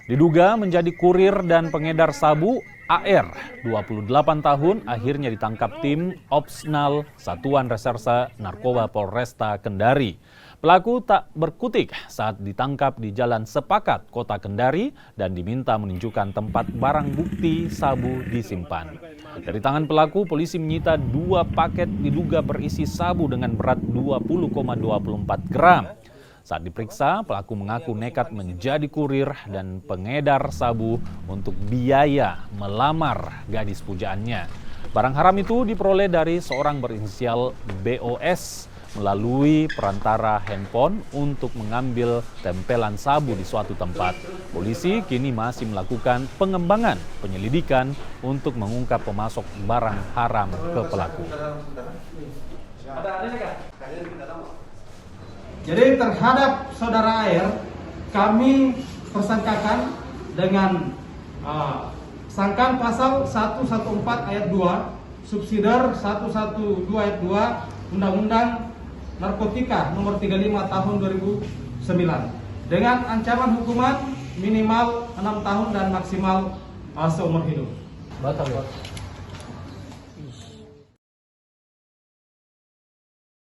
Diduga menjadi kurir dan pengedar sabu, AR, 28 tahun, akhirnya ditangkap tim Opsnal Satuan Reserse Narkoba Polresta Kendari. Pelaku tak berkutik saat ditangkap di Jalan Sepakat, Kota Kendari, dan diminta menunjukkan tempat barang bukti sabu disimpan. Dari tangan pelaku, polisi menyita 2 paket diduga berisi sabu dengan berat 20,24 gram. Saat diperiksa, pelaku mengaku nekat menjadi kurir dan pengedar sabu untuk biaya melamar gadis pujaannya. Barang haram itu diperoleh dari seorang berinisial BOS melalui perantara handphone untuk mengambil tempelan sabu di suatu tempat. Polisi kini masih melakukan pengembangan penyelidikan untuk mengungkap pemasok barang haram ke pelaku. Jadi terhadap saudara AR, kami persangkakan dengan sangkaan pasal 114 ayat 2, subsidiar 112 ayat 2, Undang-Undang Narkotika nomor 35 tahun 2009 dengan ancaman hukuman minimal 6 tahun dan maksimal seumur hidup. Batal ya?